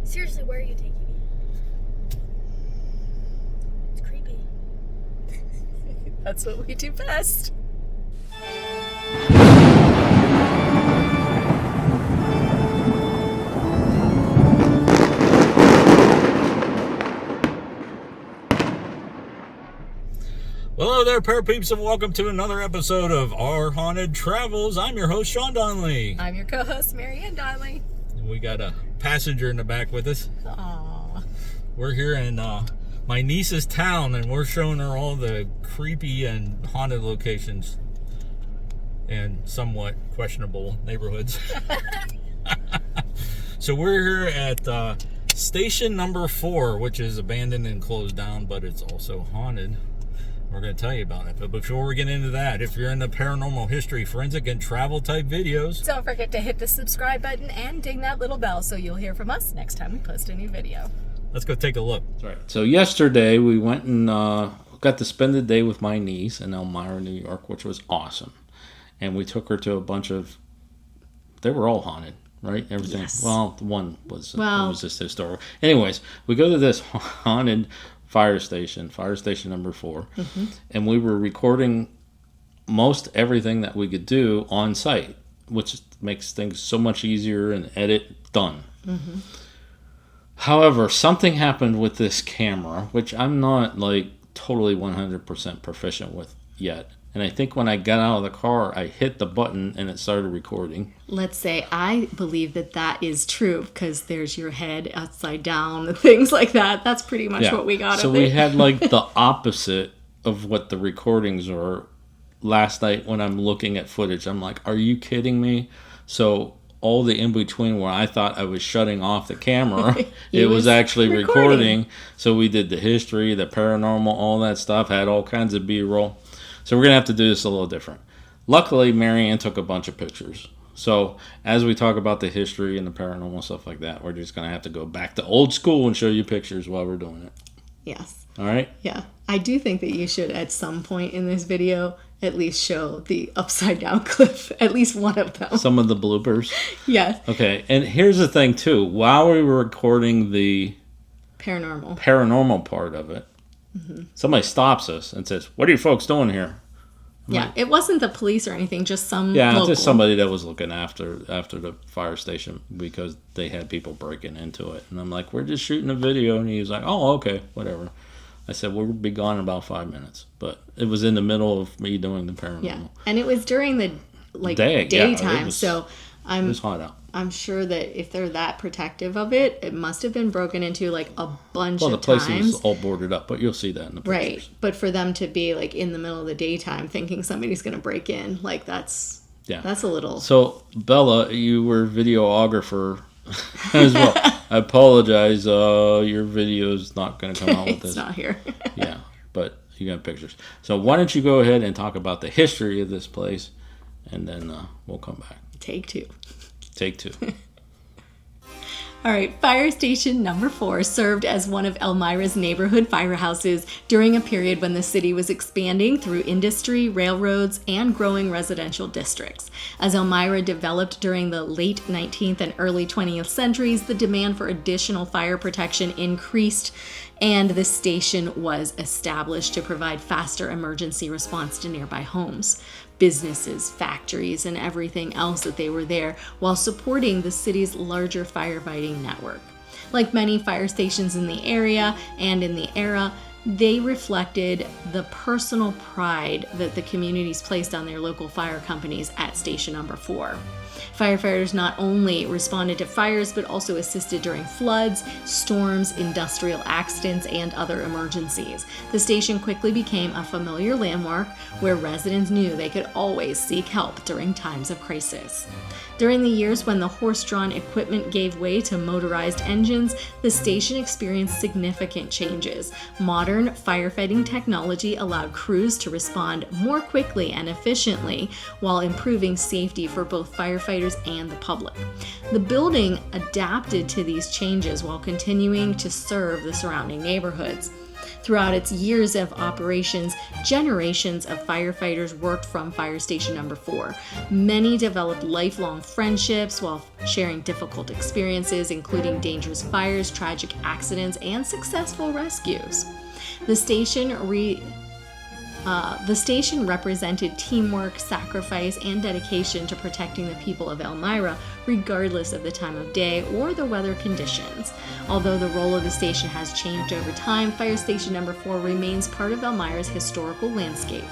Seriously, where are you taking me? It's creepy. That's what we do best. Well, hello there, Pair Peeps, and welcome to another episode of Our Haunted Travels. I'm your host, Shawn Donnelly. I'm your co-host, Marianne Donnelly. And we got a passenger in the back with us. Aww. We're here in my niece's town, and we're showing her all the creepy and haunted locations and somewhat questionable neighborhoods. So we're here at station number 4, which is abandoned and closed down, but it's also haunted. We're going to tell you about it. But before we get into that, if you're into paranormal history, forensic, and travel type videos, Don't forget to hit the subscribe button and ding that little bell so you'll hear from us next time we post a new video. let's go take a look. Right. So yesterday we went and got to spend the day with my niece in Elmira, New York, which was awesome. And we took her to a bunch of... They were all haunted, right? Everything. Yes. Well, one was, Well- it was just historical. Anyways, we go to this haunted fire station number 4. Mm-hmm. And we were recording most everything that we could do on site, which makes things so much easier and edit done. Mm-hmm. However, something happened with this camera, which I'm not like totally 100% proficient with yet. And I think when I got out of the car, I hit the button and it started recording. Let's say I believe that is true because there's your head upside down and things like that. That's pretty much what we got So of we it. had like the opposite of what the recordings were last night when I'm looking at footage. I'm like, are you kidding me? So all the in-between where I thought I was shutting off the camera, He it was was actually recording. recording. So we did the history, the paranormal, all that stuff, had all kinds of B-roll. So we're going to have to do this a little different. Luckily, Marianne took a bunch of pictures. So as we talk about the history and the paranormal stuff like that, we're just going to have to go back to old school and show you pictures while we're doing it. Yes. All right? Yeah. I do think that you should, at some point in this video, at least show the upside down cliff. At least one of them. Some of the bloopers. Yes. Okay, and here's the thing, too. While we were recording the Paranormal. part of it, somebody stops us and says, what are you folks doing here? Yeah. It wasn't the police or anything, just some Yeah, local. just somebody that was looking after the fire station because they had people breaking into it. And I'm like, we're just shooting a video. And he's like, oh, okay, whatever. I said, we'll be gone in about 5 minutes. But it was in the middle of me doing the paranormal. Yeah. And it was during the Day, yeah, it daytime. was- So It was hot out. I'm sure that if they're that protective of it, it must have been broken into like a bunch Well, the of place times. was all boarded up, but you'll see that in the pictures. Right. But for them to be like in the middle of the daytime thinking somebody's going to break in, like that's a little... So, Bella, you were videographer as well. I apologize. Your video's not going to come out with it's this. not here. Yeah, but you got pictures. So why don't you go ahead and talk about the history of this place, and then we'll come back. Take 2. Take 2. All right, fire station number 4 served as one of Elmira's neighborhood firehouses during a period when the city was expanding through industry, railroads, and growing residential districts. As Elmira developed during the late 19th and early 20th centuries, the demand for additional fire protection increased, and the station was established to provide faster emergency response to nearby homes, businesses, factories, and everything else that they were there, while supporting the city's larger firefighting network. Like many fire stations in the area and in the era, they reflected the personal pride that the communities placed on their local fire companies at station number 4. Firefighters not only responded to fires, but also assisted during floods, storms, industrial accidents, and other emergencies. The station quickly became a familiar landmark where residents knew they could always seek help during times of crisis. During the years when the horse-drawn equipment gave way to motorized engines, the station experienced significant changes. Modern firefighting technology allowed crews to respond more quickly and efficiently while improving safety for both firefighters and the public. The building adapted to these changes while continuing to serve the surrounding neighborhoods. Throughout its years of operations, generations of firefighters worked from Fire Station Number 4. Many developed lifelong friendships while sharing difficult experiences, including dangerous fires, tragic accidents, and successful rescues. The station represented teamwork, sacrifice, and dedication to protecting the people of Elmira, regardless of the time of day or the weather conditions. Although the role of the station has changed over time, Fire Station Number 4 remains part of Elmira's historical landscape.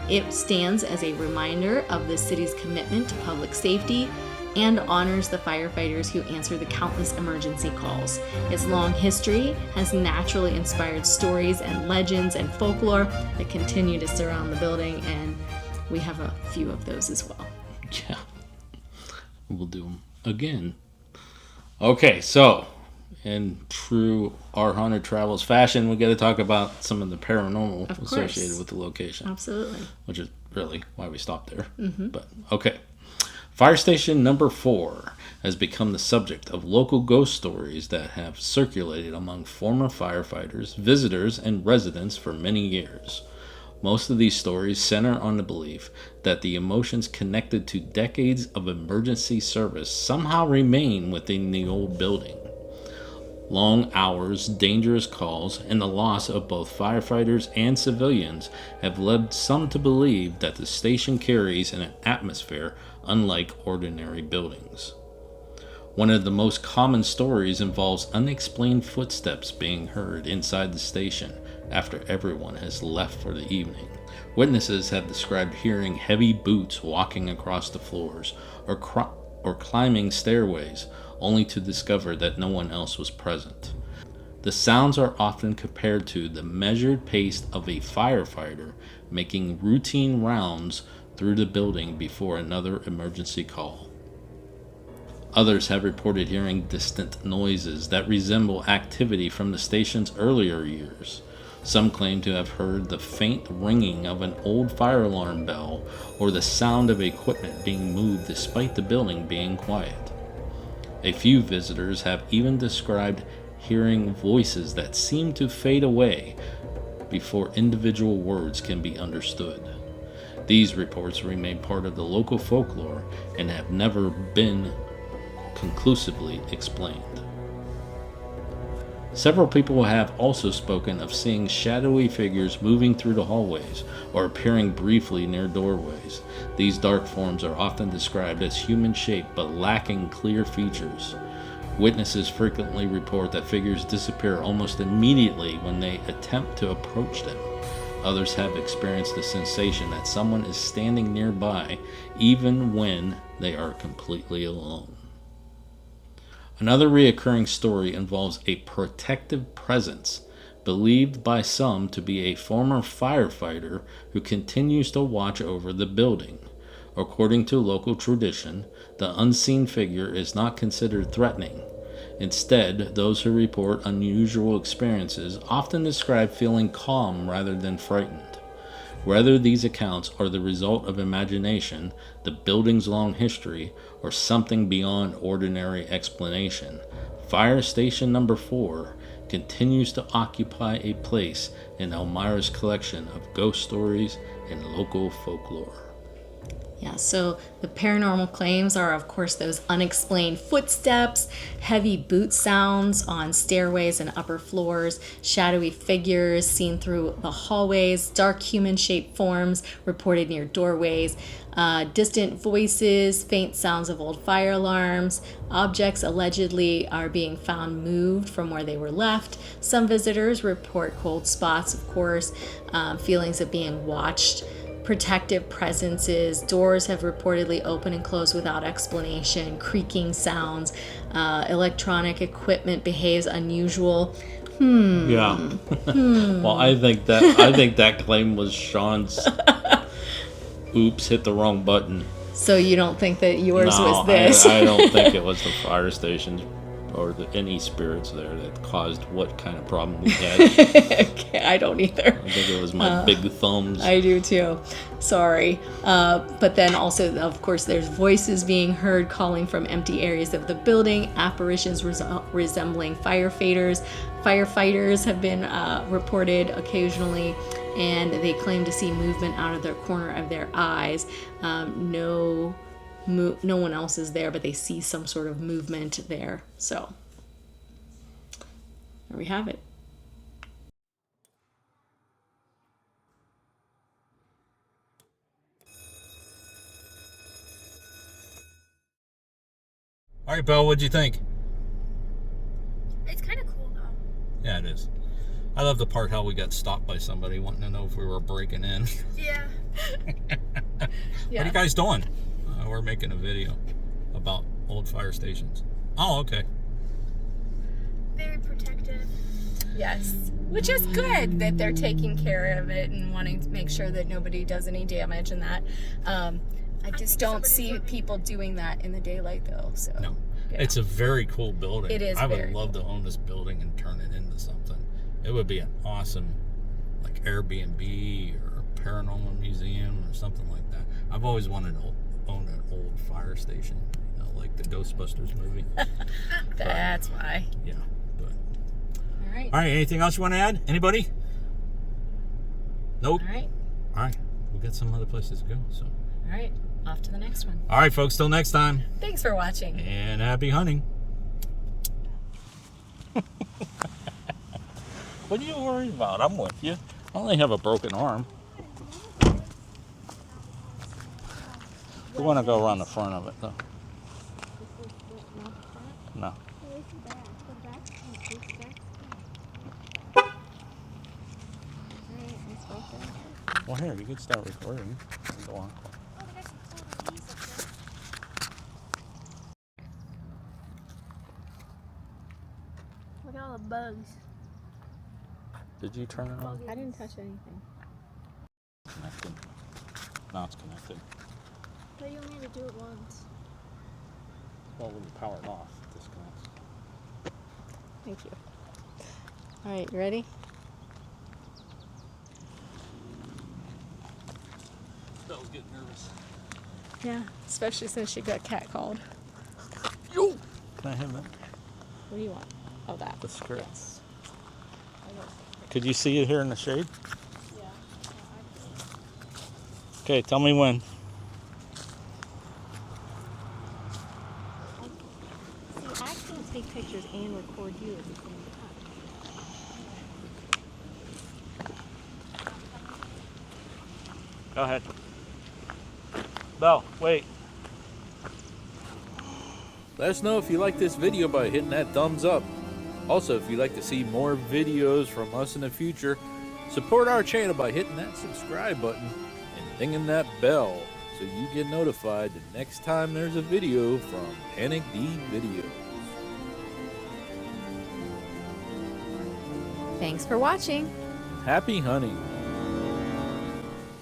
It stands as a reminder of the city's commitment to public safety and honors the firefighters who answer the countless emergency calls. Its long history has naturally inspired stories and legends and folklore that continue to surround the building, and we have a few of those as well. Yeah. We'll do them again. Okay, so in true Our Haunted Travels fashion, we got to talk about some of the paranormal associated with the location. Absolutely. Which is really why we stopped there. Mm-hmm. But, okay. Fire Station Number 4 has become the subject of local ghost stories that have circulated among former firefighters, visitors, and residents for many years. Most of these stories center on the belief that the emotions connected to decades of emergency service somehow remain within the old building. Long hours, dangerous calls, and the loss of both firefighters and civilians have led some to believe that the station carries an atmosphere unlike ordinary buildings. One of the most common stories involves unexplained footsteps being heard inside the station after everyone has left for the evening. Witnesses have described hearing heavy boots walking across the floors or climbing stairways, only to discover that no one else was present. The sounds are often compared to the measured pace of a firefighter making routine rounds through the building before another emergency call. Others have reported hearing distant noises that resemble activity from the station's earlier years. Some claim to have heard the faint ringing of an old fire alarm bell or the sound of equipment being moved despite the building being quiet. A few visitors have even described hearing voices that seem to fade away before individual words can be understood. These reports remain part of the local folklore and have never been conclusively explained. Several people have also spoken of seeing shadowy figures moving through the hallways or appearing briefly near doorways. These dark forms are often described as human-shaped but lacking clear features. Witnesses frequently report that figures disappear almost immediately when they attempt to approach them. Others have experienced the sensation that someone is standing nearby even when they are completely alone. Another reoccurring story involves a protective presence, believed by some to be a former firefighter who continues to watch over the building. According to local tradition, the unseen figure is not considered threatening. Instead, those who report unusual experiences often describe feeling calm rather than frightened. Whether these accounts are the result of imagination, the building's long history, or something beyond ordinary explanation, Fire Station Number 4 continues to occupy a place in Elmira's collection of ghost stories and local folklore. Yeah, so the paranormal claims are, of course, those unexplained footsteps, heavy boot sounds on stairways and upper floors, shadowy figures seen through the hallways, dark human-shaped forms reported near doorways, distant voices, faint sounds of old fire alarms. Objects allegedly are being found moved from where they were left. Some visitors report cold spots, of course, feelings of being watched. Protective presences, doors have reportedly opened and closed without explanation, creaking sounds, electronic equipment behaves unusual. Yeah. Well, I think that claim was Shawn's oops, hit the wrong button. So you don't think that yours was this? I don't think it was the fire station's or any spirits there that caused what kind of problem we had. Okay, I don't either. I think it was my big thumbs. I do too. Sorry. But then also, of course, there's voices being heard calling from empty areas of the building, apparitions resembling firefighters have been reported occasionally, and they claim to see movement out of the corner of their eyes. No one else is there, but they see some sort of movement there. So there we have it. All right, Belle, what'd you think? It's kind of cool, though. Yeah, it is. I love the part how we got stopped by somebody wanting to know if we were breaking in. Yeah. What are you guys doing? We're making a video about old fire stations. Oh, okay. Very protective. Yes, which is good that they're taking care of it and wanting to make sure that nobody does any damage and that. I just don't see people doing that in the daylight, though. So No. yeah. It's a very cool building. It is I would very love to own this building and turn it into something. It would be an awesome, like, Airbnb or paranormal museum or something like that. I've always wanted to own an old fire station, you know, like the Ghostbusters movie. That's why. Yeah, but All right. all right. Anything else you want to add? Anybody? Nope. All right. All right. We got some other places to go. So, All right. Off to the next one. all right, folks. Till next time. Thanks for watching. And happy hunting. What are you worried about? I'm with you. I only have a broken arm. We want to go around the front of it, though. No. Well, here, you could start recording. Go on. Look at all the bugs. Did you turn it on? I didn't touch anything. Connected. Now it's connected. But you only need to do it once. Well, when you power it off, it disconnects. Thank you. All right, you ready? Belle's getting nervous. Yeah, especially since she got catcalled. Yo! Can I have that? What do you want? Oh, that. The skirt. Yes. Could you see it here in the shade? Yeah. Okay, tell me when. See, I can't take pictures and record you at the same time. Go ahead. Belle, wait. Let us know if you like this video by hitting that thumbs up. Also, if you'd like to see more videos from us in the future, support our channel by hitting that subscribe button and dinging that bell so you get notified the next time there's a video from Panic D Videos. Thanks for watching. Happy hunting!